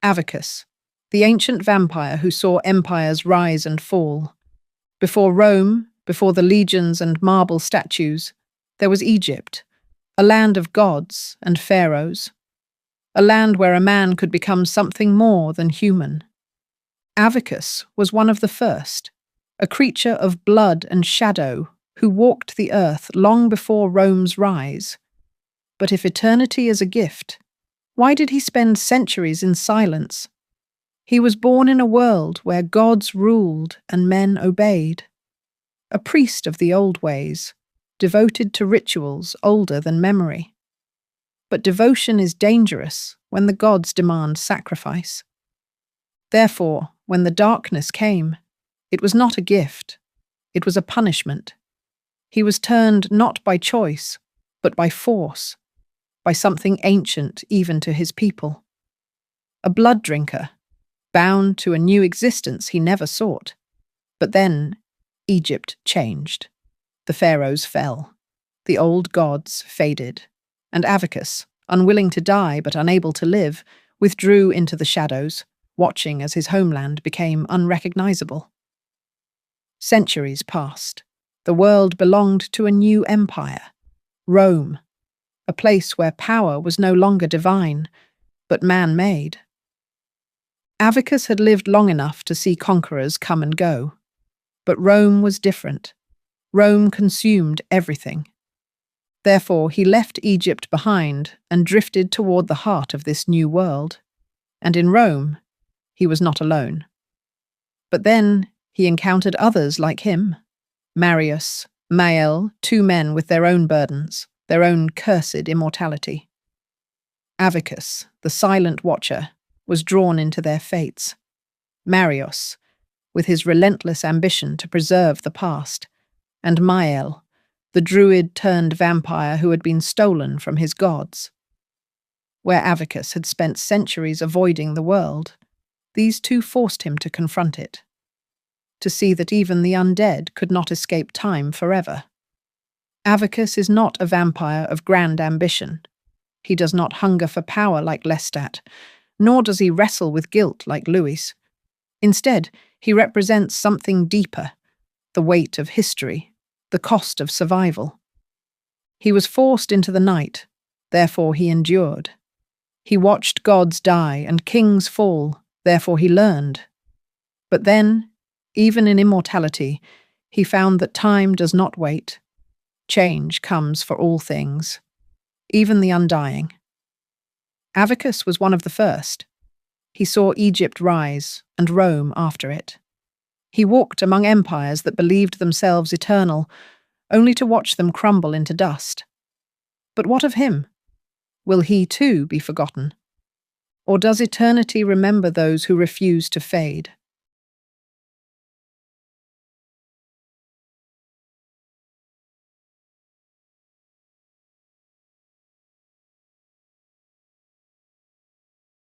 Avicus, the ancient vampire who saw empires rise and fall. Before Rome, before the legions and marble statues, there was Egypt, a land of gods and pharaohs, a land where a man could become something more than human. Avicus was one of the first, a creature of blood and shadow who walked the earth long before Rome's rise. But if eternity is a gift, why did he spend centuries in silence? He was born in a world where gods ruled and men obeyed. A priest of the old ways, devoted to rituals older than memory. But devotion is dangerous when the gods demand sacrifice. Therefore, when the darkness came, it was not a gift, it was a punishment. He was turned not by choice, but by force, by something ancient even to his people. A blood drinker, bound to a new existence he never sought. But then, Egypt changed. The pharaohs fell. The old gods faded. And Avicus, unwilling to die but unable to live, withdrew into the shadows, watching as his homeland became unrecognizable. Centuries passed. The world belonged to a new empire, Rome, a place where power was no longer divine, but man-made. Avicus had lived long enough to see conquerors come and go. But Rome was different. Rome consumed everything. Therefore, he left Egypt behind and drifted toward the heart of this new world. And in Rome, he was not alone. But then he encountered others like him. Marius, Mael, two men with their own burdens, their own cursed immortality. Avicus, the silent watcher, was drawn into their fates. Marius, with his relentless ambition to preserve the past, and Mael, the druid-turned-vampire who had been stolen from his gods. Where Avicus had spent centuries avoiding the world, these two forced him to confront it, to see that even the undead could not escape time forever. Avicus is not a vampire of grand ambition. He does not hunger for power like Lestat, nor does he wrestle with guilt like Louis. Instead, he represents something deeper, the weight of history, the cost of survival. He was forced into the night, therefore he endured. He watched gods die and kings fall, therefore he learned. But then, even in immortality, he found that time does not wait. Change comes for all things, even the undying. Avicus was one of the first. He saw Egypt rise and Rome after it. He walked among empires that believed themselves eternal, only to watch them crumble into dust. But what of him? Will he too be forgotten? Or does eternity remember those who refuse to fade?